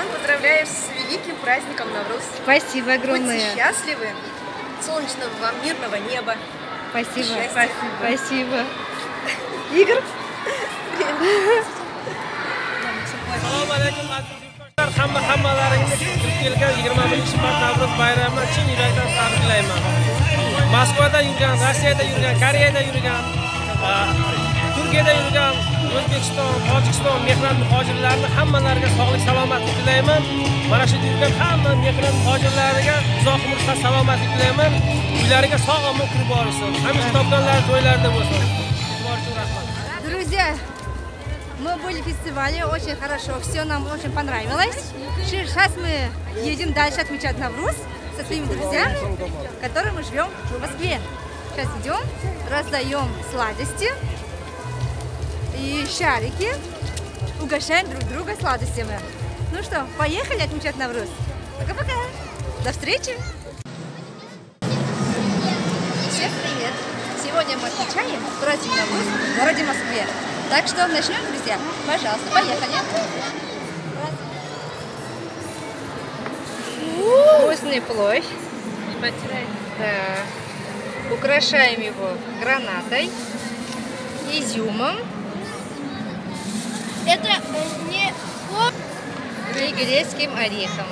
поздравляю с великим праздником Навруз. Спасибо огромное. Будьте счастливы, солнечного вам мирного неба. Спасибо. Счастья. Спасибо. Игорь? Assalomu alaykum aziz yurtdoshlar. Hammalaringizni kirib kelgan 21 Navruz bayramini chin yurakdan tabriklayman. Moskvada yurgan, Rossiyada yurgan, Koreyada yurgan, Turkiyada yurgan, O'zbekiston, Tojikiston mehnat muhojirlarini hammalariga sog'lik, salomatlik tilayman. Mana shu yurgan hamma mehnat muhojirlariga uzoq umr, salomatlik tilayman. Uylariga sog'-omon kirib borsin. Hamisha topganlar to'ylarda bo'lsin. Друзья, мы были в фестивале, очень хорошо, все нам очень понравилось. Сейчас мы едем дальше отмечать Навруз со своими друзьями, которые мы живем в Москве. Сейчас идем, раздаем сладости и шарики, угощаем друг друга сладостями. Ну что, поехали отмечать Навруз. Пока-пока. До встречи. Всем привет. Сегодня мы отмечаем праздник Навруз в городе Москве. Так что начнем, друзья. Пожалуйста, поехали. Вкусный плащ. Да. Украшаем его гранатой, изюмом. Это не и грецким орехом.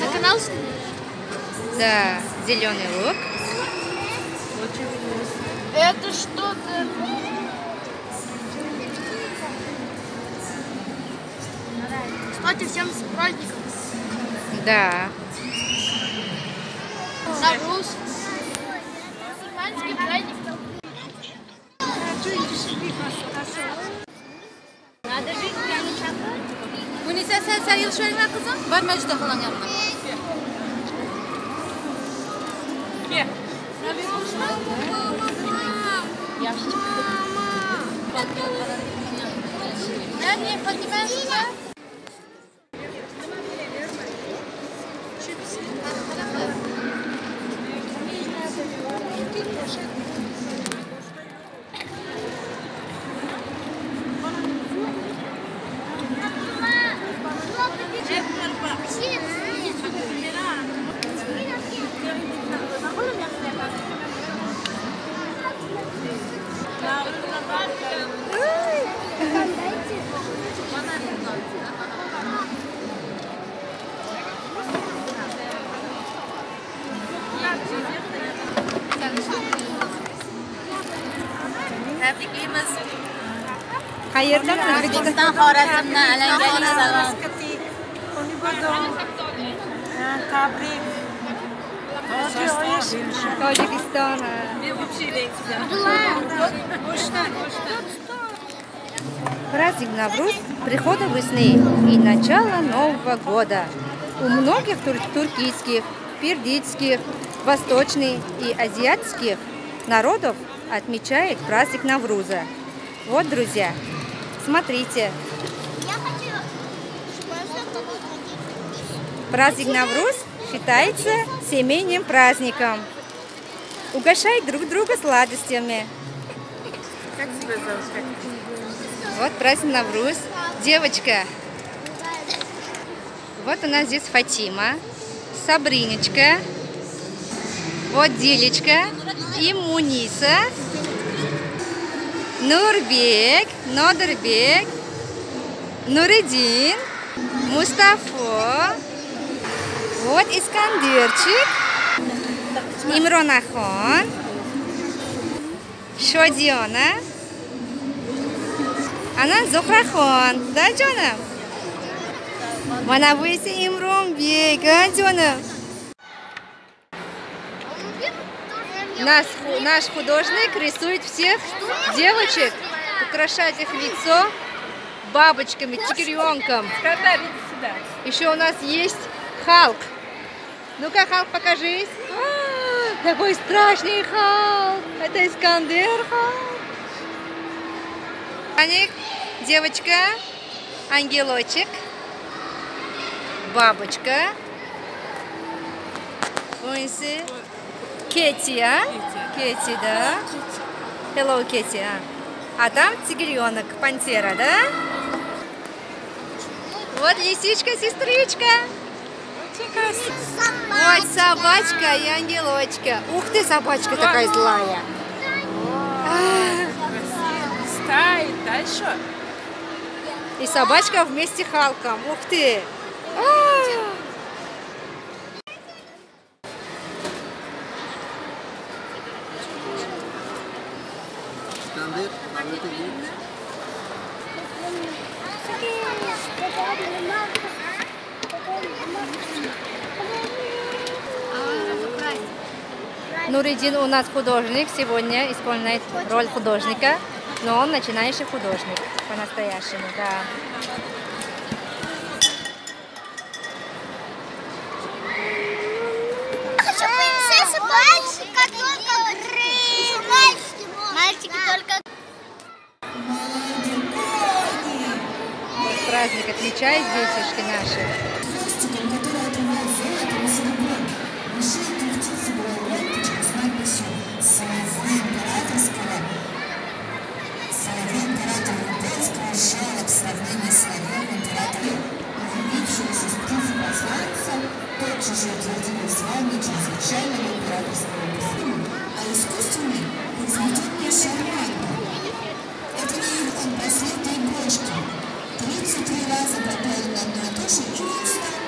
на канал. Да, зеленый лук. Это что-то. Кстати, всем с праздником. Да. Навруз. Мусульманский праздник. Надо жить прямо. Munisa, sen sayılışlarına kızım. Var mı işte falan yanına? Где? Я не понимаю, что. Tabriklaymiz. Qayerdan? O'zbekiston Xorazmdan alangali salom. Таджикистан. Праздник Навруз – прихода весны и начало Нового года. У многих туркийских, пердитских, восточных и азиатских народов отмечает праздник Навруза. Вот, друзья, смотрите. Праздник Навруз считается семейным праздником. Угощают друг друга сладостями. Как тебя зовут? Вот праздник Навруз. Девочка. Вот у нас здесь Фатима, Сабриночка, вот Дилечка и Муниса, Нурбек, Нодербек, Нуридин, Мустафа, вот Искандерчик, Имронахон, Шодиона, она Зухрахон, да, Джона? Манавыси Имромбек, а, Джона? Наш художник рисует всех девочек, украшает их лицо бабочками, тигренком. Еще у нас есть Халк. Ну-ка, Халк, покажись. Такой страшный Халк. Это Искандер Халк. Аник, девочка, ангелочек, бабочка. Кэти, а? Кэти, да? Hello, Кэти, а? А там тигренок, пантера, да? Вот лисичка-сестричка. Вот собачка и ангелочка. Ух ты, собачка такая злая. Стоит дальше. И собачка вместе с Халком. Ух ты. Нуридин у нас художник, сегодня исполняет роль художника, но он начинающий художник, по-настоящему, да. Хочу принцесса мальчика только крылья. Мальчики только... Вот праздник отмечают детишки наши. А искусственный произведение шарманья. Это не их последние кошки. 33 раза попали на одно и то же и не устали.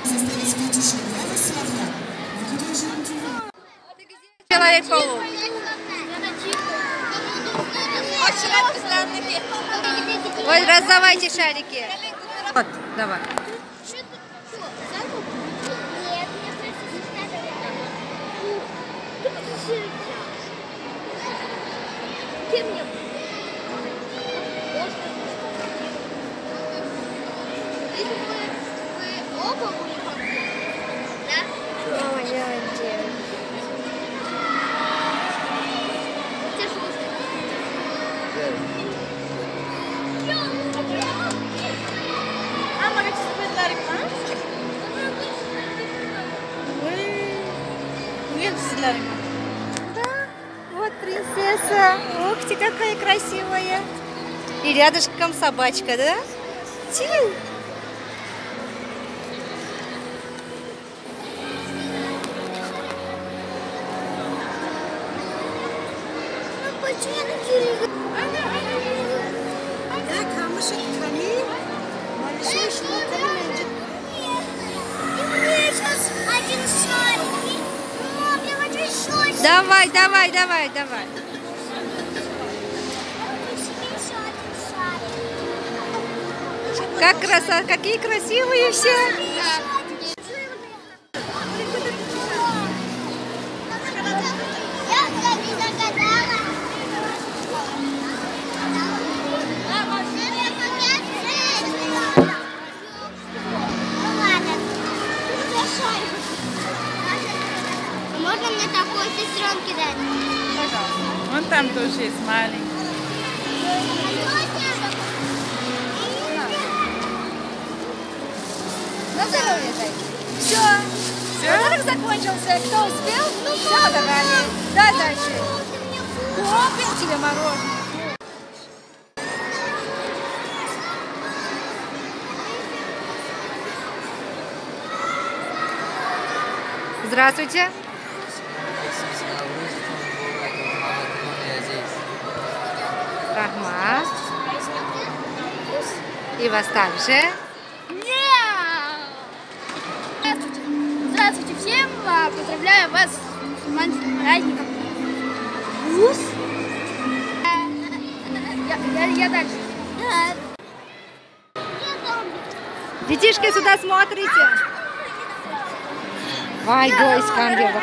Заставить скотише новый славян. Ну куда же он девал? Человек-паук. Вот раздавайте шарики. Вот, давай. Да, вот принцесса. Ух ты, какая красивая. И рядышком собачка, да? Тю. Давай, давай, давай, давай. Как красота, какие красивые все. Можно мне такой сестренке дать? Пожалуйста. Вон там тоже есть маленький. На здоровье, зайчик. Все. Все? Подарок закончился. Кто успел? Ну, все, давай. Да, зайчик. Купим тебе мороженое. Здравствуйте. Рахмат. И вас также. Здравствуйте всем! Поздравляю вас с мусульманским праздником. Я дальше. Детишки, сюда смотрите. Вай, гой, скандер,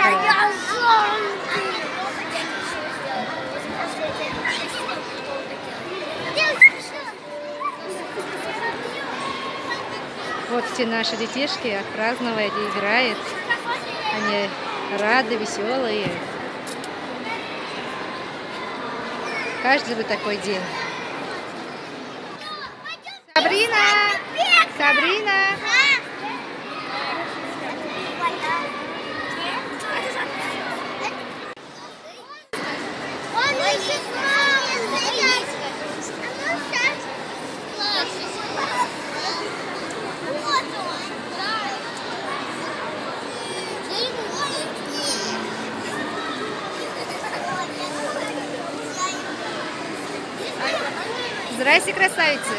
Вот все наши детишки отпраздновали, играют. Они рады, веселые. Каждый бы такой день. Сабрина! Сабрина! Здрасте, красавицы.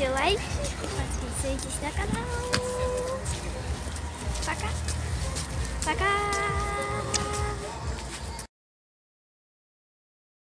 Ставьте лайк, подписывайтесь на канал. Пока. Пока.